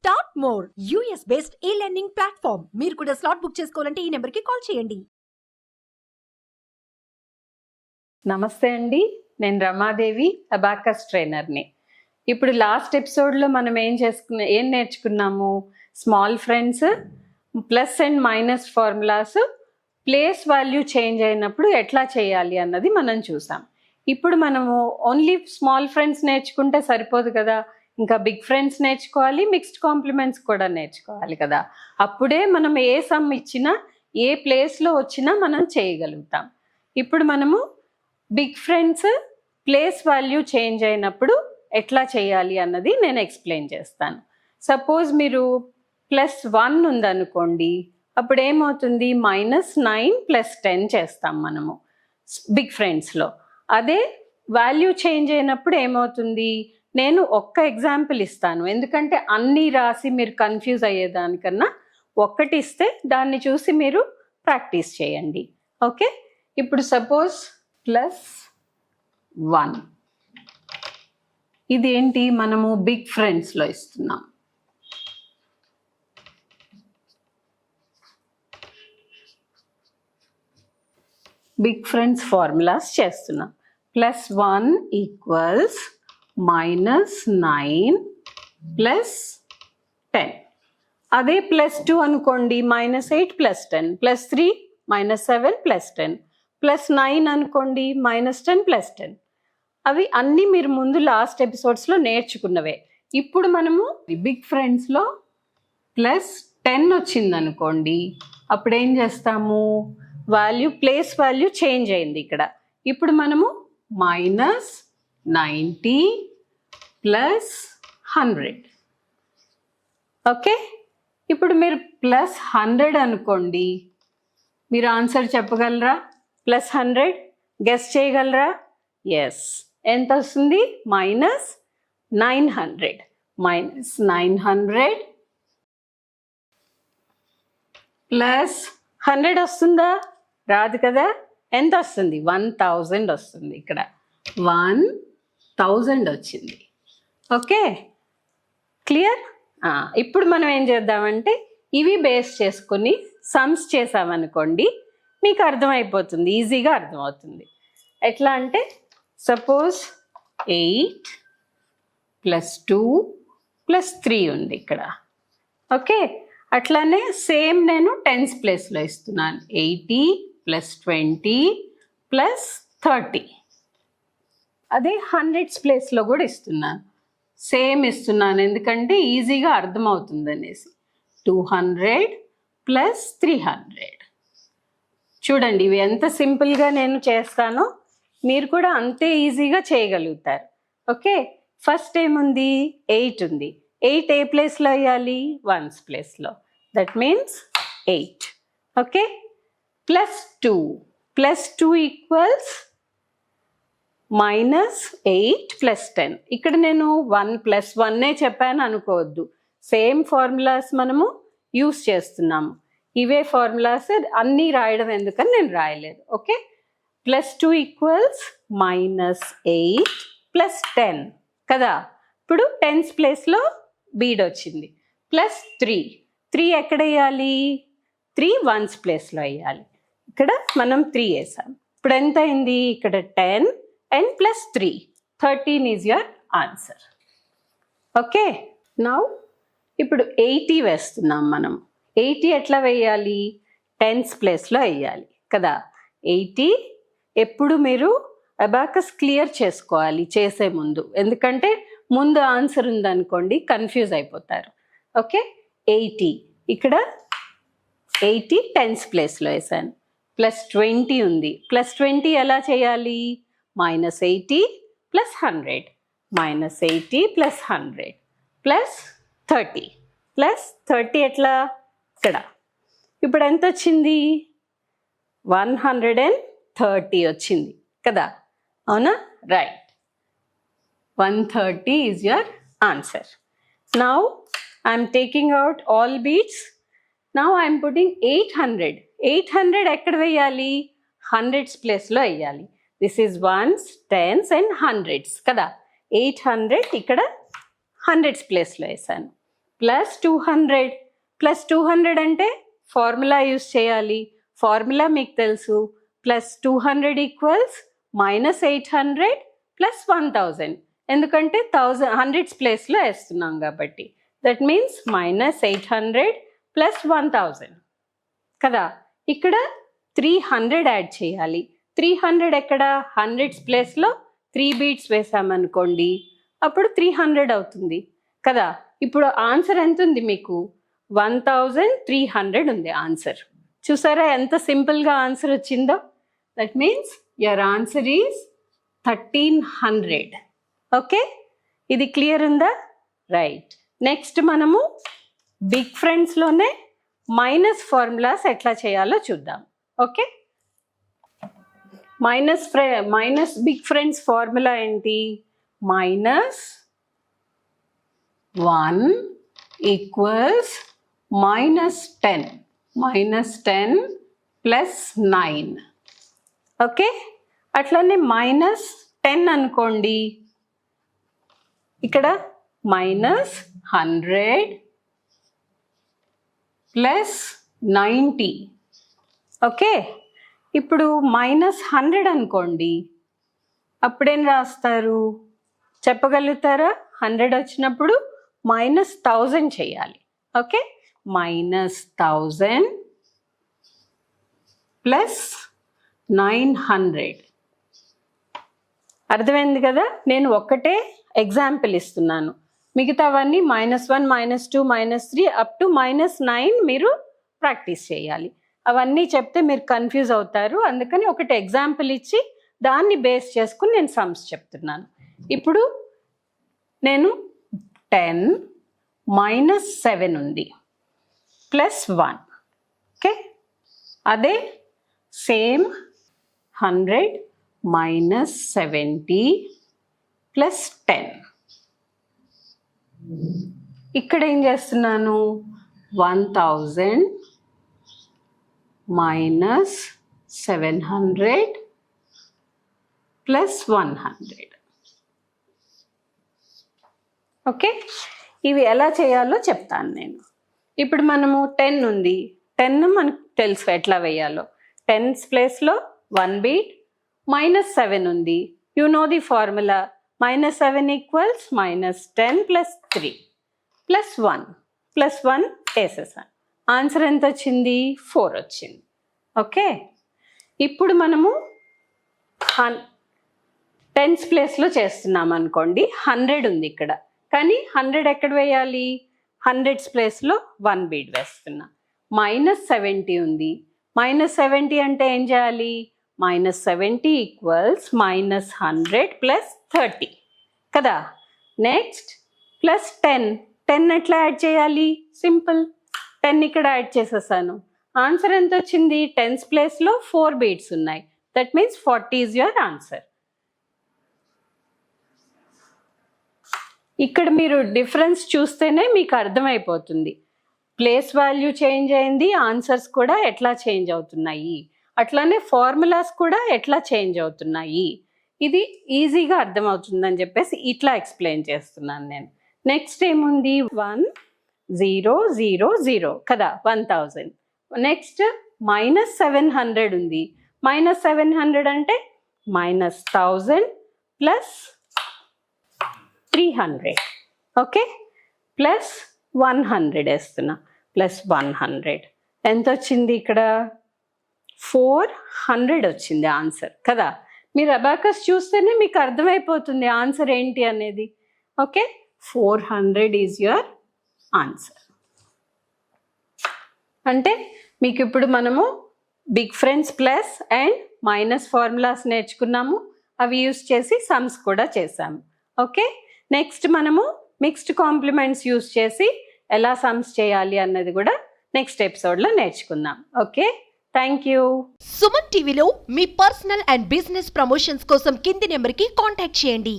Start more US based ఈ learning platform. మీరు కూడా స్లాట్ బుక్ చేసుకోవాలంటే ఈ నెంబర్కి కాల్ చేయండి. నమస్తే అండి, నేను రమాదేవి, అబాకస్ ట్రైనర్ని. ఇప్పుడు లాస్ట్ ఎపిసోడ్లో మనం ఏం నేర్చుకున్నాము? Small friends, plus and minus formulas, place value change అయినప్పుడు ఎట్లా చేయాలి అన్నది మనం చూసాం. ఇప్పుడు మనము ఓన్లీ స్మాల్ ఫ్రెండ్స్ నేర్చుకుంటే సరిపోదు కదా, ఇంకా బిగ్ ఫ్రెండ్స్ నేర్చుకోవాలి, మిక్స్డ్ కాంప్లిమెంట్స్ కూడా నేర్చుకోవాలి కదా. అప్పుడే మనం ఏ సమ్ ఇచ్చినా ఏ ప్లేస్లో వచ్చినా మనం చేయగలుగుతాం. ఇప్పుడు మనము big friends place value change అయినప్పుడు ఎట్లా చేయాలి అన్నది నేను ఎక్స్ప్లెయిన్ చేస్తాను. సపోజ్ మీరు +1 ఉందనుకోండి, అప్పుడు ఏమవుతుంది? -9 + 10 చేస్తాం మనము బిగ్ ఫ్రెండ్స్లో. అదే వాల్యూ చేంజ్ అయినప్పుడు ఏమవుతుంది? నేను ఒక్క ఎగ్జాంపుల్ ఇస్తాను, ఎందుకంటే అన్నీ రాసి మీరు కన్ఫ్యూజ్ అయ్యేదానికన్నా ఒక్కటి ఇస్తే దాన్ని చూసి మీరు ప్రాక్టీస్ చేయండి. ఓకే, ఇప్పుడు సపోజ్ +1 ఇది ఏంటి? మనము బిగ్ ఫ్రెండ్స్లో ఇస్తున్నాం. బిగ్ ఫ్రెండ్స్ ఫార్ములాస్ చేస్తున్నాం. +1 = -9 + 10. అదే +2 అనుకోండి, -8 + 10, +3 -7 + 10, +9 అనుకోండి, -10 + 10. అవి అన్నీ మీరు ముందు లాస్ట్ ఎపిసోడ్స్లో నేర్చుకున్నవే. ఇప్పుడు మనము బిగ్ ఫ్రెండ్స్లో +10 వచ్చిందనుకోండి, అప్పుడు ఏం చేస్తాము? ప్లేస్ వాల్యూ చేంజ్ అయింది ఇక్కడ. ఇప్పుడు మనము -90 + 100. ఓకే, ఇప్పుడు మీరు +100 అనుకోండి, మీరు ఆన్సర్ చెప్పగలరా? +100 గెస్ చేయగలరా? ఎస్. ఎంత వస్తుంది? -900. -900 +100 వస్తుందా? రాదు కదా. ఎంత వస్తుంది? 1000 వస్తుంది. ఇక్కడ 1000 వచ్చింది. Okay, clear? ఇప్పుడు మనం ఏం చేద్దామంటే ఇవి బేస్ చేసుకుని సమ్స్ చేసామనుకోండి, మీకు అర్థమైపోతుంది, ఈజీగా అర్థమవుతుంది. ఎట్లా అంటే సపోజ్ 8 + 2 + 3 ఉంది ఇక్కడ. ఓకే, అట్లానే సేమ్ నేను టెన్స్ ప్లేస్లో ఇస్తున్నాను. 80 + 20 + 30. అదే హండ్రెడ్స్ ప్లేస్లో కూడా ఇస్తున్నాను. సేమ్ ఇస్తున్నాను ఎందుకంటే ఈజీగా అర్థమవుతుంది అనేసి. 200 + 300. చూడండి, ఇవి ఎంత సింపుల్గా నేను చేస్తానో మీరు కూడా అంతే ఈజీగా చేయగలుగుతారు. ఓకే, ఫస్ట్ ఏముంది? 8 ఉంది. 8 ఏ ప్లేస్లో వేయాలి? 1's ప్లేస్లో. That means 8. ఓకే, +2 = -8 + 10. ఇక్కడ నేను 1 + 1 చెప్పాను అనుకోవద్దు. సేమ్ ఫార్ములాస్ మనము యూస్ చేస్తున్నాము. ఇవే ఫార్ములాస్ అన్నీ రాయడం ఎందుకని నేను రాయలేదు. ఓకే, +2 = -8 + 10 కదా. ఇప్పుడు టెన్స్ ప్లేస్లో బీడ్ వచ్చింది. +3 ఎక్కడ వేయాలి? 3 1's ప్లేస్లో వేయాలి. ఇక్కడ మనం 3 వేసాం. ఇప్పుడు ఎంత అయింది? ఇక్కడ 10 and +3 13 is your answer. Okay, now ఇప్పుడు 80 వేస్తున్నాం మనం. 80 ఎట్లా వేయాలి? టెన్స్ ప్లేస్లో వేయాలి కదా. 80 ఎప్పుడు మీరు అబాకస్ క్లియర్ చేసుకోవాలి చేసే ముందు, ఎందుకంటే ముందు ఆన్సర్ ఉందనుకోండి కన్ఫ్యూజ్ అయిపోతారు. ఓకే, 80 ఇక్కడ 80 టెన్స్ ప్లేస్లో వేసాను. +20 ఉంది. +20 ఎలా చేయాలి? -80 + 100, -80 + 100 +30 +30 ఎట్లా? ఇక్కడ. ఇప్పుడు ఎంత వచ్చింది? 130 వచ్చింది కదా, అవునా? Right, 130 is your answer. Now I'm taking out all beats. Now I'm putting 800. 800 ఎక్కడ వేయాలి? హండ్రెడ్స్ ప్లేస్లో వేయాలి. This is 1's, 10's and 100's కదా. 800 ఇక్కడ హండ్రెడ్స్ ప్లేస్లో వేసాను. ప్లస్ 200 అంటే ఫార్ములా యూస్ చేయాలి. ఫార్ములా మీకు తెలుసు, ప్లస్ 200 ఈక్వల్స్ -800 ప్లస్ 1000. ఎందుకంటే 100s ప్లేస్లో వేస్తున్నాం కాబట్టి. దట్ మీన్స్ -800 ప్లస్ 1000 కదా. ఇక్కడ 300 యాడ్ చేయాలి. 300 ఎక్కడ, 100s ప్లేస్లో 3 బీట్స్ వేసామనుకోండి, అప్పుడు 300 అవుతుంది కదా. ఇప్పుడు ఆన్సర్ ఎంత ఉంది మీకు? 1300 ఉంది ఆన్సర్. చూసారా ఎంత సింపుల్గా ఆన్సర్ వచ్చిందో? That means your answer is 1300. Okay, ఇది క్లియర్ ఉందా? రైట్. నెక్స్ట్ మనము బిగ్ ఫ్రెండ్స్లోనే మైనస్ ఫార్ములాస్ ఎట్లా చేయాలో చూద్దాం. Okay, minus big friends formula ఏంటి? -1 ఈక్వల్స్ -10 ప్లస్ 9. ఓకే, అట్లనే -10 అనుకోండి, ఇక్కడ -100 ప్లస్ 90. ఓకే, ఇప్పుడు -100 అనుకోండి, అప్పుడేం రాస్తారు చెప్పగలుగుతారా? 100 వచ్చినప్పుడు -1000 చేయాలి. Okay, -1000 plus 900. అర్థమైంది కదా. నేను ఒక్కటే ఎగ్జాంపుల్ ఇస్తున్నాను, మిగతావన్నీ -1 -2 -3 అప్ టు -9 మీరు ప్రాక్టీస్ చేయాలి. అవన్నీ చెప్తే మీరు కన్ఫ్యూజ్ అవుతారు. అందుకని ఒకటి ఎగ్జాంపుల్ ఇచ్చి దాన్ని బేస్ చేసుకుని నేను సమ్స్ చెప్తున్నాను. ఇప్పుడు నేను 10 -7 ఉంది ప్లస్ 1. ఓకే, అదే సేమ్ 100 -70 ప్లస్ 10. ఇక్కడ ఏం చేస్తున్నాను? 1000 -700 ప్లస్ 100. ఓకే, ఇవి ఎలా చేయాలో చెప్తాను నేను. ఇప్పుడు మనము 10 ఉంది, 10 మనకు తెలుసు ఎట్లా వేయాలో. 10s ప్లేస్లో 1 బీట్. -7 ఉంది, you know the formula. -7 equals -10 plus 3 plus 1 వేసేసాను. ఆన్సర్ ఎంత వచ్చింది? 4 వచ్చింది. ఓకే, ఇప్పుడు మనము 10s ప్లేస్లో చేస్తున్నాం అనుకోండి. 100 ఉంది ఇక్కడ, కానీ 100 ఎక్కడ వేయాలి? 100s ప్లేస్లో 1 బీట్ వేస్తున్నా. -70 ఉంది, -70 అంటే ఏం చేయాలి? -70 ఈక్వల్స్ -100 ప్లస్ 30 కదా. నెక్స్ట్ ప్లస్ 10 ఎట్లా యాడ్ చేయాలి? సింపుల్, 10 ఇక్కడ యాడ్ చేసేసాను. ఆన్సర్ ఎంత వచ్చింది? 10s ప్లేస్లో 4 బీట్స్ ఉన్నాయి. That means 40 is your answer. ఇక్కడ మీరు డిఫరెన్స్ చూస్తేనే మీకు అర్థమైపోతుంది. ప్లేస్ వాల్యూ చేంజ్ అయింది, ఆన్సర్స్ కూడా ఎట్లా చేంజ్ అవుతున్నాయి, అట్లానే ఫార్ములాస్ కూడా ఎట్లా చేంజ్ అవుతున్నాయి. ఇది ఈజీగా అర్థమవుతుందని చెప్పేసి ఇట్లా ఎక్స్ప్లెయిన్ చేస్తున్నాను నేను. నెక్స్ట్ ఏముంది? 1000 కదా, 1000. నెక్స్ట్ -700 ఉంది. -700 అంటే -1000 ప్లస్ 300. ఓకే, ప్లస్ 100 వేస్తున్నా. ప్లస్ 100 ఎంత వచ్చింది? ఇక్కడ 400 వచ్చింది ఆన్సర్ కదా. మీరు అబాకస్ చూస్తేనే మీకు అర్థమైపోతుంది ఆన్సర్ ఏంటి అనేది. Okay, 400 is your answer. అంటే మీకు ఇప్పుడు మనము big friends plus and minus formulas నేర్చుకున్నాము. అవి యూస్ చేసి సమ్స్ కూడా చేసాము. ఓకే, నెక్స్ట్ మనము మిక్స్డ్ కాంప్లిమెంట్స్ యూస్ చేసి ఎలా సమ్స్ చేయాలి అన్నది కూడా నెక్స్ట్ ఎపిసోడ్లో నేర్చుకుందాం. Okay, thank you. సుమన్ టీవీలో మీ పర్సనల్ అండ్ బిజినెస్ ప్రమోషన్స్ కోసం కింది నెంబర్కి కాంటాక్ట్ చేయండి.